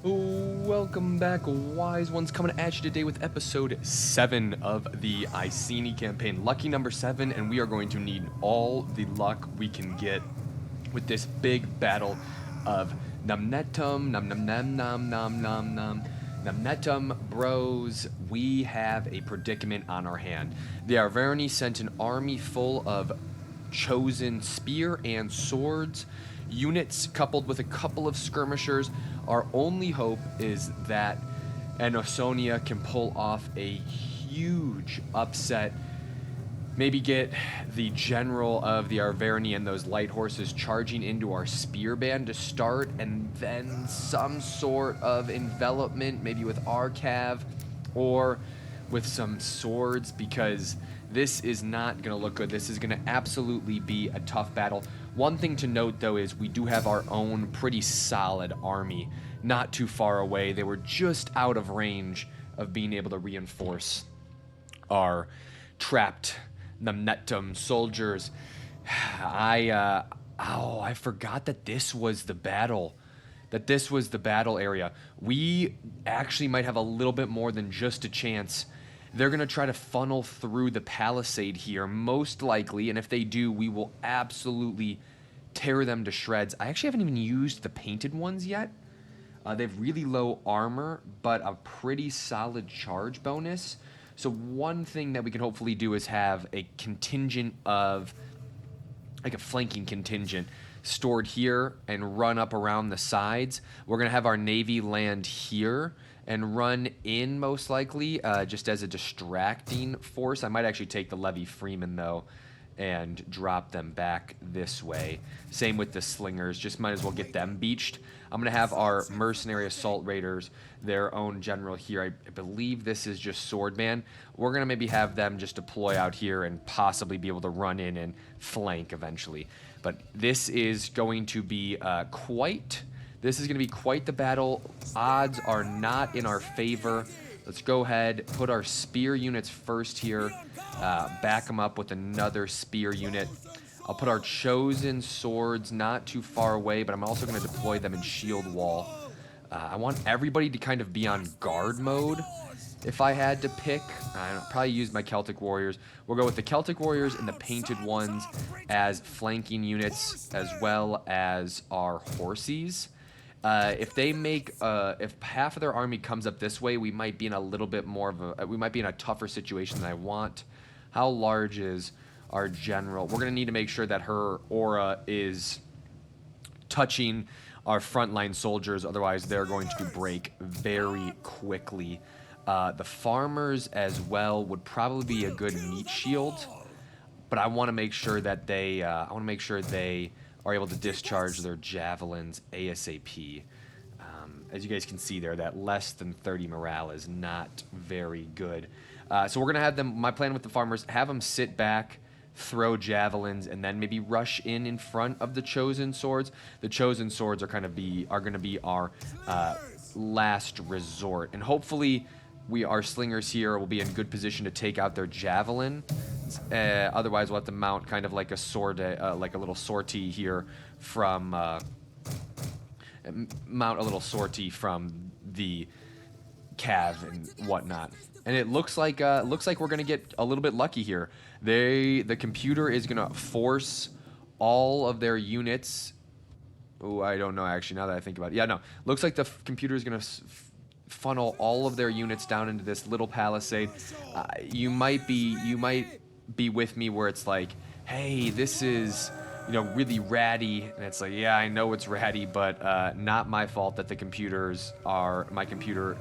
Welcome back, wise ones, coming at you today with episode 7 of the Iceni campaign. Lucky number 7, and we are going to need all the luck we can get with this big battle of Namnetum, Nam Nam Nam Nam Nam Nam Nam Namnetum Bros. We have a predicament on our hand. The Arverni sent an army full of chosen spear and swords units coupled with a couple of skirmishers. Our only hope is that Anosonia can pull off a huge upset, maybe get the general of the Arverni and those light horses charging into our spear band to start, and then some sort of envelopment, maybe with our cav or with some swords, because this is not going to look good. This is going to absolutely be a tough battle. One thing to note, though, is we do have our own pretty solid army not too far away. They were just out of range of being able to reinforce our trapped Namnetum soldiers. I forgot that this was the battle. That this was the battle area. We actually might have a little bit more than just a chance. They're going to try to funnel through the palisade here, most likely, and if they do, we will absolutely tear them to shreds. I actually haven't even used the painted ones yet. They have really low armor, but a pretty solid charge bonus. So one thing that we can hopefully do is have a contingent of, like a flanking contingent, stored here and run up around the sides. We're going to have our navy land here and run in, most likely, just as a distracting force. I might actually take the Levy Freeman, though, and drop them back this way. Same with the slingers. Just might as well get them beached. I'm going to have our mercenary assault raiders, their own general here. I believe this is just Swordman. We're going to maybe have them just deploy out here and possibly be able to run in and flank eventually. But this is going to be quite the battle. Odds are not in our favor. Let's go ahead, put our spear units first here, back them up with another spear unit. I'll put our chosen swords not too far away, but I'm also going to deploy them in shield wall. I want everybody to kind of be on guard mode. If I had to pick, I'd probably use my Celtic Warriors. We'll go with the Celtic Warriors and the painted ones as flanking units, as well as our horses. If they make, if half of their army comes up this way, we might be in a little bit more of a, we might be in a tougher situation than I want. How large is our general? We're going to need to make sure that her aura is touching our frontline soldiers, otherwise they're going to break very quickly. The farmers as well would probably be a good meat shield, but I want to make sure that they, are able to discharge their javelins ASAP. As you guys can see there, that less than 30 morale is not very good. So we're going to have them, my plan with the farmers, have them sit back, throw javelins, and then maybe rush in front of the chosen swords. The chosen swords are going to be our last resort. And hopefully our slingers here will be in good position to take out their javelin. Otherwise, we'll have to mount kind of like a sword, like a little sortie here from mount a little sortie from the cav and whatnot. And it looks like we're gonna get a little bit lucky here. The computer is gonna force all of their units. Oh, I don't know actually. Now that I think about it, yeah, no. Looks like the computer is gonna funnel all of their units down into this little palisade. You might be with me where it's like, hey, this is, really ratty, and it's like, yeah, I know it's ratty, but not my fault that my computer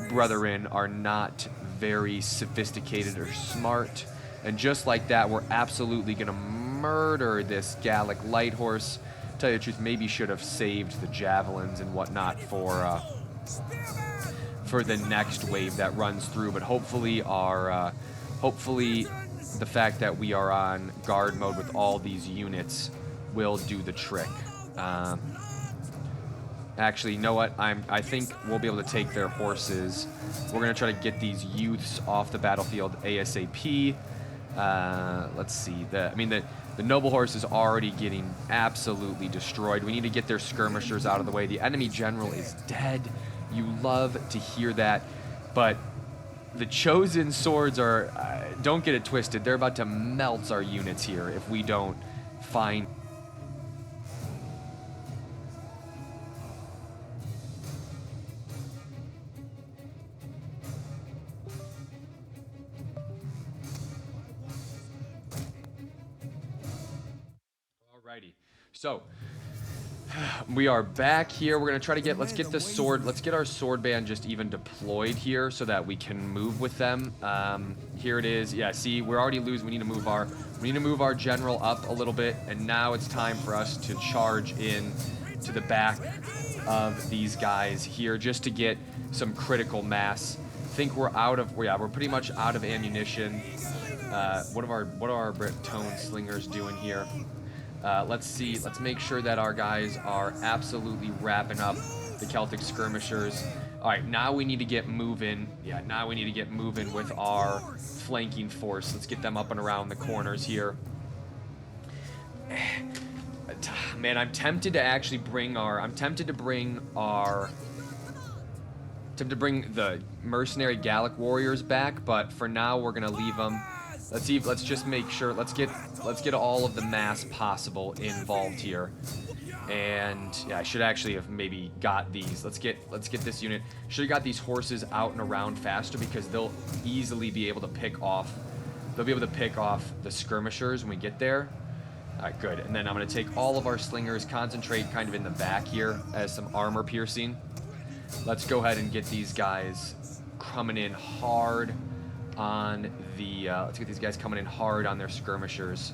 brethren are not very sophisticated or smart. And just like that, we're absolutely gonna murder this Gallic light horse. Tell you the truth, maybe should have saved the javelins and whatnot for the next wave that runs through, but hopefully the fact that we are on guard mode with all these units will do the trick. Actually, you know what? I think we'll be able to take their horses. We're gonna try to get these youths off the battlefield ASAP. Let's see. The The noble horse is already getting absolutely destroyed. We need to get their skirmishers out of the way. The enemy general is dead. You love to hear that. But the chosen swords are, don't get it twisted, they're about to melt our units here if we don't find... Alrighty, so we are back here. We're gonna try to get, let's get the sword, let's get our sword band just even deployed here so that we can move with them. Here it is. Yeah, see, we're already losing. We need to move our general up a little bit, and now it's time for us to charge in to the back of these guys here just to get some critical mass. I think we're out of, yeah, we're pretty much out of ammunition. What are our Breton slingers doing here? Let's see. Let's make sure that our guys are absolutely wrapping up the Celtic skirmishers. All right, now we need to get moving. Yeah, now we need to get moving with our flanking force. Let's get them up and around the corners here. Man, I'm tempted to actually bring our... I'm tempted to bring the mercenary Gallic warriors back, but for now we're gonna leave them. Let's see. Let's just make sure. Let's get all of the mass possible involved here. And yeah, I should actually have maybe got these. Let's get this unit. Should have got these horses out and around faster because they'll easily be able to pick off. They'll be able to pick off the skirmishers when we get there. All right, good. And then I'm gonna take all of our slingers, concentrate kind of in the back here as some armor piercing. Let's go ahead and get these guys coming in hard on the, let's get these guys coming in hard on their skirmishers.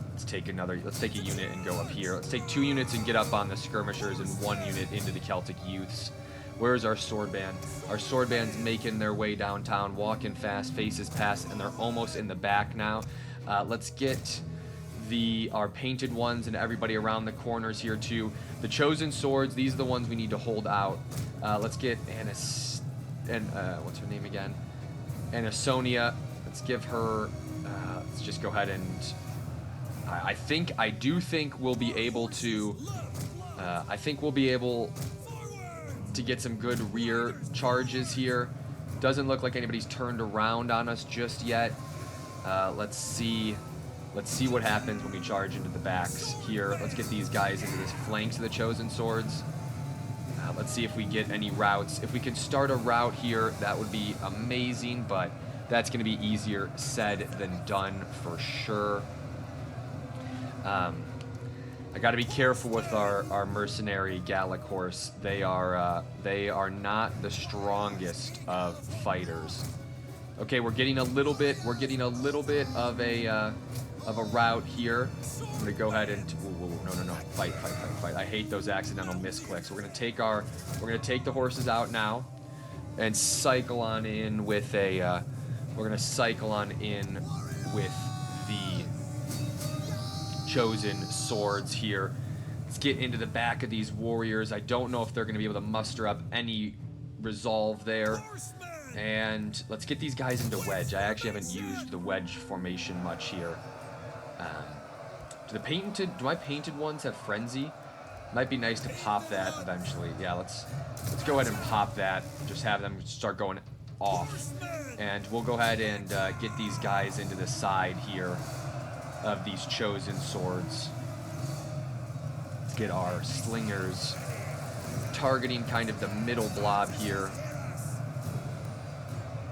Let's take a unit and go up here. Let's take 2 units and get up on the skirmishers and 1 unit into the Celtic youths. Where's our sword band? Our sword band's making their way downtown, walking fast, faces past, and they're almost in the back now. Let's get our painted ones and everybody around the corners here too. The chosen swords, these are the ones we need to hold out. Let's get what's her name again? Iceni. Let's give her, let's just go ahead and, I do think we'll be able to, to get some good rear charges here. Doesn't look like anybody's turned around on us just yet. Let's see what happens when we charge into the backs here. Let's get these guys into this flanks of the chosen swords. Let's see if we get any routes. If we can start a route here, that would be amazing, but that's going to be easier said than done for sure. I got to be careful with our mercenary Gallic horse. They are not the strongest of fighters. Okay, we're getting a little bit of a route here. I'm gonna go ahead and no, fight. I hate those accidental misclicks. We're gonna take the horses out now and cycle on in with the chosen swords here. Let's get into the back of these warriors. I don't know if they're gonna be able to muster up any resolve there. And let's get these guys into wedge. I actually haven't used the wedge formation much here. Do my painted ones have frenzy? Might be nice to pop that eventually. Yeah, let's go ahead and pop that. Just have them start going off. And we'll go ahead and get these guys into the side here of these chosen swords. Let's get our slingers targeting kind of the middle blob here.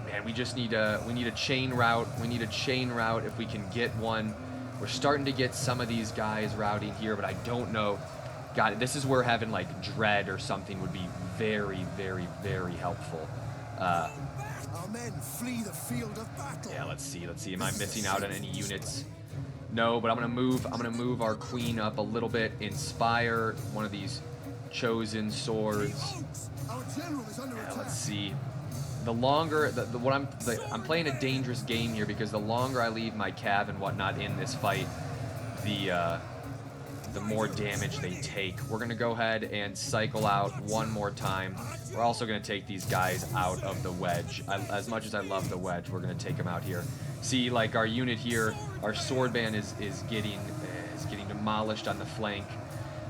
Man, we need a chain route. We need a chain route if we can get one. We're starting to get some of these guys routing here, but I don't know. God, this is where having like dread or something would be very, very, very helpful. Our men flee the field of battle. Yeah, let's see. Am I missing out on any units? No, but I'm gonna move our queen up a little bit. Inspire one of these chosen swords. Our general is under attack. Let's see. The longer I'm playing a dangerous game here because the longer I leave my cav and whatnot in this fight, the the more damage they take. We're going to go ahead and cycle out one more time. We're also going to take these guys out of the wedge. As much as I love the wedge, we're going to take them out here. See, like our unit here, our sword band is getting demolished on the flank.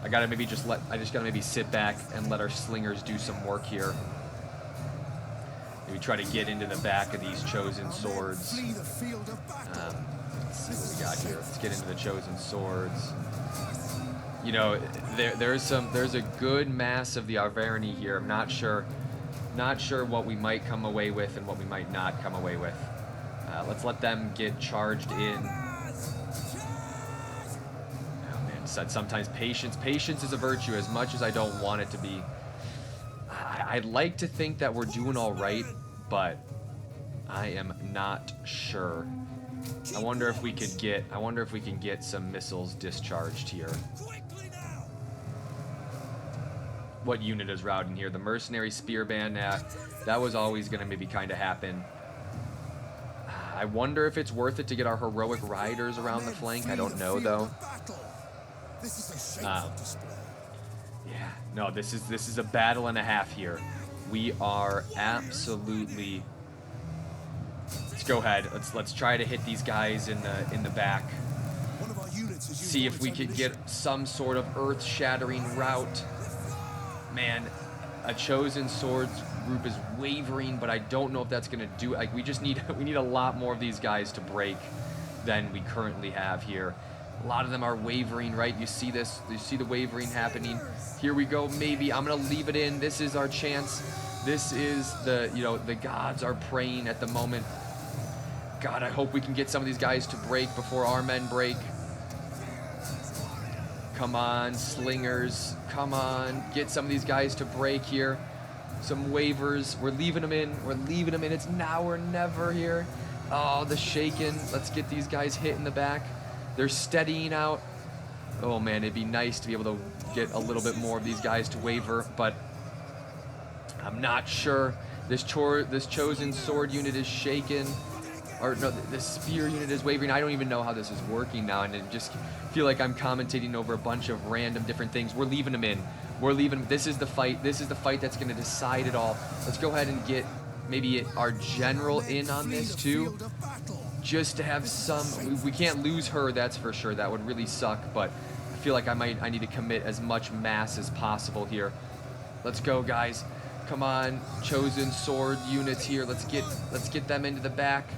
I just gotta maybe sit back and let our slingers do some work here. Maybe try to get into the back of these chosen swords. Let's see what we got here. Let's get into the chosen swords. You know, there's a good mass of the Arverni here. I'm not sure what we might come away with and what we might not come away with. Let's let them get charged in. Said sometimes patience is a virtue, as much as I don't want it to be. I'd like to think that we're doing all right, but I am not sure. I wonder if we can get some missiles discharged here. What unit is routing here? The mercenary spear band. That was always going to maybe kind of happen. I wonder if it's worth it to get our heroic riders around the flank. I don't know though. Yeah, no, this is a battle and a half here. We are absolutely. Let's go ahead. Let's try to hit these guys in the back. See if we can get some sort of earth-shattering rout. Man, a chosen swords group is wavering, but I don't know if that's gonna do. Like we need a lot more of these guys to break than we currently have here. A lot of them are wavering, right? You see this? You see the wavering happening. Here we go. Maybe I'm gonna leave it in. This is our chance. This is the gods are praying at the moment. God, I hope we can get some of these guys to break before our men break. Come on, slingers. Come on, get some of these guys to break here. Some wavers. We're leaving them in. We're leaving them in. It's now or never here. Oh, the shaking. Let's get these guys hit in the back. They're steadying out. Oh man, it'd be nice to be able to get a little bit more of these guys to waver, but I'm not sure. This chosen sword unit is shaken. Or no, the spear unit is wavering. I don't even know how this is working now, and I just feel like I'm commentating over a bunch of random different things. We're leaving them in. We're leaving. This is the fight. This is the fight that's going to decide it all. Let's go ahead and get maybe our general in on this too. Just to have some, we can't lose her, that's for sure. That would really suck, but I feel like I need to commit as much mass as possible here. Let's go, guys. Come on, chosen sword units here. Let's get them into the back.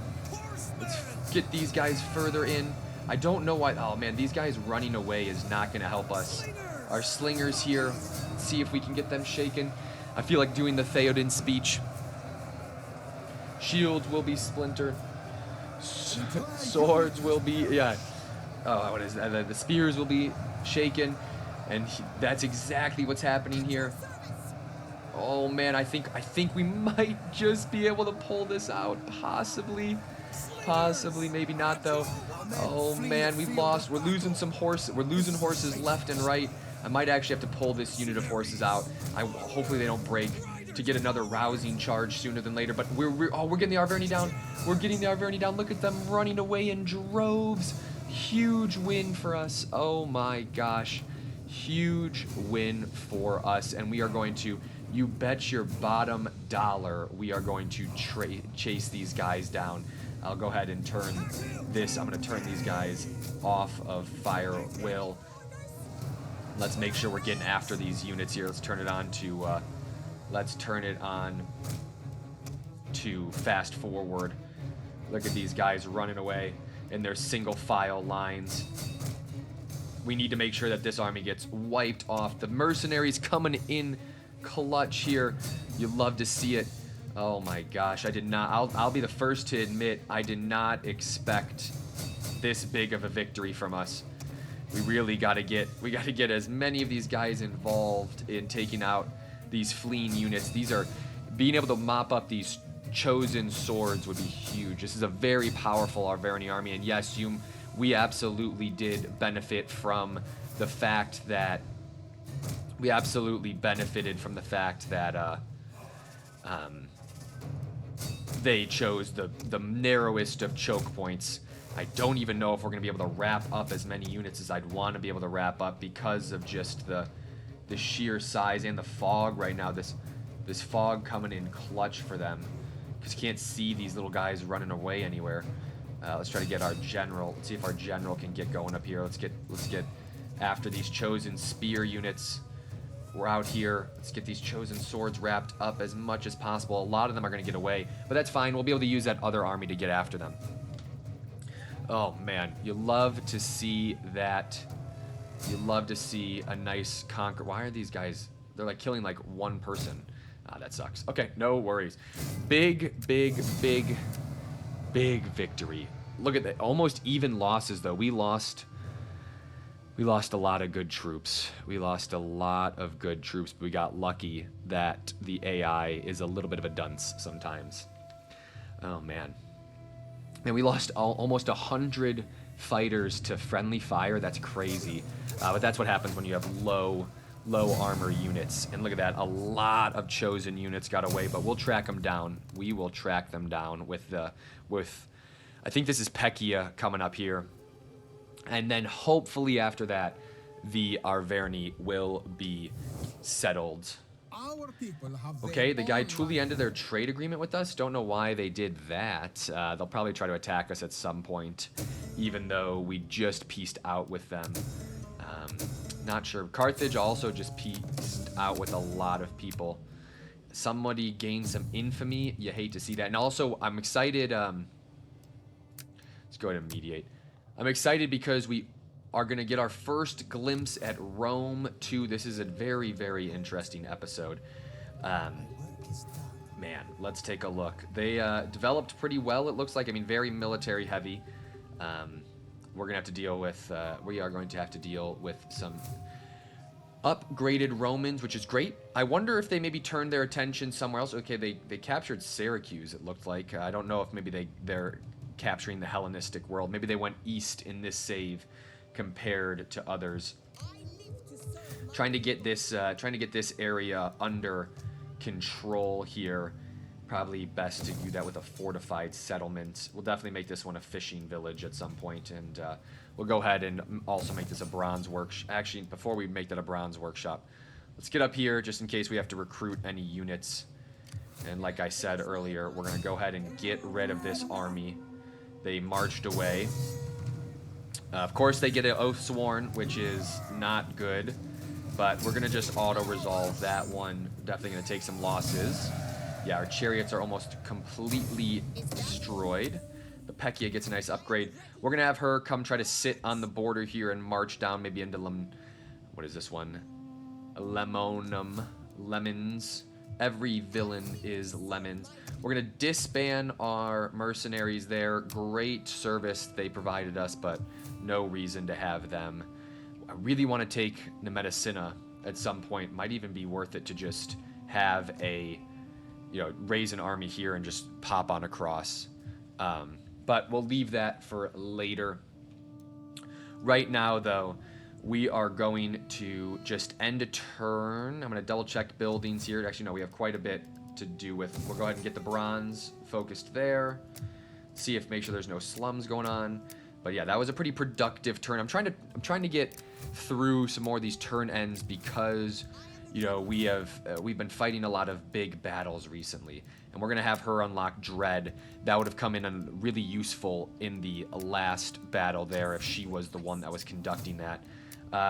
Let's get these guys further in. I don't know why. Oh man, these guys running away is not going to help us. Our slingers here. Let's see if we can get them shaken. I feel like doing the Theoden speech. Shields will be splintered. Swords will be, yeah. Oh, what is that? The spears will be shaken, and that's exactly what's happening here. Oh man, I think we might just be able to pull this out, possibly, maybe not though. Oh man, we've lost. We're losing some horses. We're losing horses left and right. I might actually have to pull this unit of horses out. Hopefully they don't break, to get another rousing charge sooner than later. But we're getting the Arverni down. We're getting the Arverni down. Look at them running away in droves. Huge win for us. Oh my gosh. Huge win for us. And we are going to, you bet your bottom dollar, we are going to chase these guys down. I'll go ahead and turn this. I'm going to turn these guys off of fire will. Let's make sure we're getting after these units here. Let's turn it on to fast forward. Look at these guys running away in their single file lines. We need to make sure that this army gets wiped off. The mercenaries coming in clutch here. You love to see it. Oh my gosh, I did not. I'll be the first to admit I did not expect this big of a victory from us. We really got to get as many of these guys involved in taking out these fleeing units. These are, being able to mop up these chosen swords would be huge. This is a very powerful Arverni army, and yes, we absolutely did benefit from the fact that they chose the narrowest of choke points. I don't even know if we're going to be able to wrap up as many units as I'd want to be able to wrap up because of just the sheer size and the fog right now. This fog coming in clutch for them because you can't see these little guys running away anywhere. Let's try to get our general. Let's see if our general can get going up here. Let's get after these chosen spear units. We're out here. Let's get these chosen swords wrapped up as much as possible. A lot of them are going to get away, but that's fine. We'll be able to use that other army to get after them. Oh man, you love to see that. You love to see a nice conquer. Why are these guys? They're like killing like one person. Ah, that sucks. Okay, no worries. Big victory. Look at that. Almost even losses though. We lost a lot of good troops. We lost a lot of good troops, but we got lucky that the AI is a little bit of a dunce sometimes. Oh man. And we lost almost 100 fighters to friendly fire. That's crazy. But that's what happens when you have low armor units. And look at that. A lot of chosen units got away, but we'll track them down. We will track them down with I think this is Pekia coming up here. And then hopefully after that, the Arverni will be settled. Our people have Okay, the guy truly ended their trade agreement with us. Don't know why they did that. They'll probably try to attack us at some point, even though we just pieced out with them. Not sure. Carthage also just pieced out with a lot of people. Somebody gained some infamy. You hate to see that. And also, I'm excited. Let's go ahead and mediate. I'm excited because we are going to get our first glimpse at Rome, too. This is a very, very interesting episode. Man, let's take a look. They developed pretty well, it looks like. I mean, very military heavy. We're going to have to deal with... we are going to have to deal with some upgraded Romans, which is great. I wonder if they maybe turned their attention somewhere else. Okay, they captured Syracuse, it looked like. I don't know if maybe they're capturing the Hellenistic world. Maybe they went east in this save compared to others. Trying to get this area under control here. Probably best to do that with a fortified settlement. We'll definitely make this one a fishing village at some point, and we'll go ahead and also make this a bronze workshop. Actually, before we make that a bronze workshop, let's get up here just in case we have to recruit any units. And like I said earlier, we're going to go ahead and get rid of this army. They marched away. Of course, they get an oath sworn, which is not good. But we're going to just auto-resolve that one. Definitely going to take some losses. Yeah, our chariots are almost completely destroyed. But Pekia gets a nice upgrade. We're going to have her come try to sit on the border here and march down maybe into what is this one? Lemonum. Lemons. Every villain is lemons. We're going to disband our mercenaries there. Great service they provided us, but no reason to have them. I really want to take Nemeticina at some point. Might even be worth it to just have raise an army here and just pop on across. But we'll leave that for later. Right now, though, we are going to just end a turn. I'm going to double check buildings here. Actually, no, we have quite a bit to do with. We'll go ahead and get the bronze focused there. Make sure there's no slums going on. But yeah, that was a pretty productive turn. I'm trying to get through some more of these turn ends because we've been fighting a lot of big battles recently, and we're gonna have her unlock Dread. That would have come in and really useful in the last battle there if she was the one that was conducting that.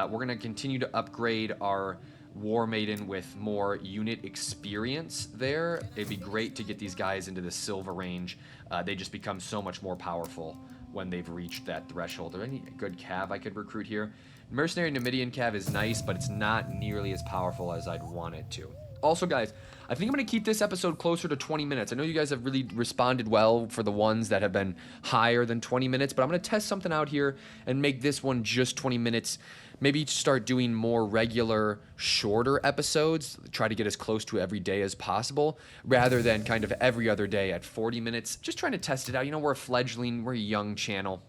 We're gonna continue to upgrade our War Maiden with more unit experience there. It'd be great to get these guys into the silver range. They just become so much more powerful when they've reached that threshold. Are there any good cav I could recruit here? Mercenary Numidian cav is nice, but it's not nearly as powerful as I'd want it to. Also, guys, I think I'm going to keep this episode closer to 20 minutes. I know you guys have really responded well for the ones that have been higher than 20 minutes, but I'm going to test something out here and make this one just 20 minutes. Maybe start doing more regular, shorter episodes. Try to get as close to every day as possible, rather than kind of every other day at 40 minutes. Just trying to test it out. We're a fledgling, we're a young channel.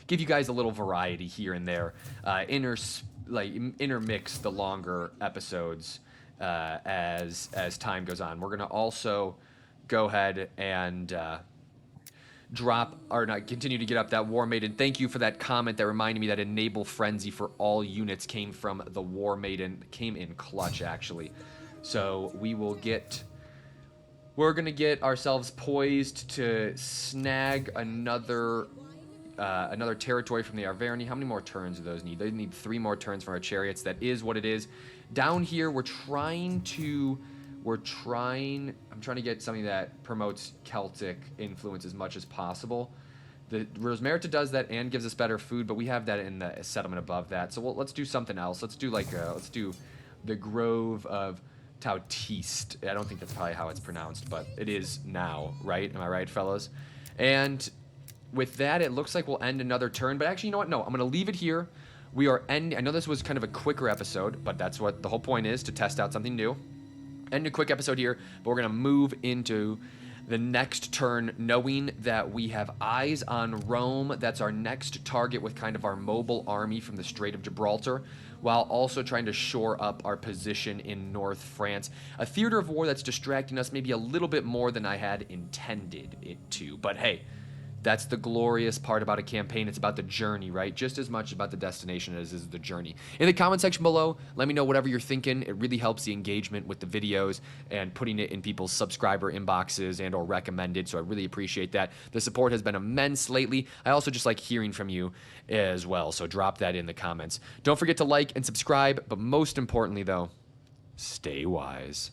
Give you guys a little variety here and there. Intermix the longer episodes as time goes on. We're gonna also go ahead and drop, or not, continue to get up that War Maiden. Thank you for that comment that reminded me that Enable Frenzy for all units came from the War Maiden. Came in clutch, actually. So we will get... We're going to get ourselves poised to snag another territory from the Arverni. How many more turns do those need? They need 3 more turns from our chariots. That is what it is. Down here, I'm trying to get something that promotes Celtic influence as much as possible. The Rosmerita does that and gives us better food, but we have that in the settlement above that. So let's do something else. Let's do the Grove of Tautiste. I don't think that's probably how it's pronounced, but it is now, right? Am I right, fellas? And with that, it looks like we'll end another turn. But actually, you know what? No, I'm going to leave it here. We are ending. I know this was kind of a quicker episode, but that's what the whole point is, to test out something new. End a quick episode here, but we're going to move into the next turn, knowing that we have eyes on Rome. That's our next target with kind of our mobile army from the Strait of Gibraltar, while also trying to shore up our position in North France. A theater of war that's distracting us maybe a little bit more than I had intended it to. But hey, that's the glorious part about a campaign. It's about the journey, right? Just as much about the destination as is the journey. In the comment section below, let me know whatever you're thinking. It really helps the engagement with the videos and putting it in people's subscriber inboxes and or recommended, so I really appreciate that. The support has been immense lately. I also just like hearing from you as well, so drop that in the comments. Don't forget to like and subscribe, but most importantly though, stay wise.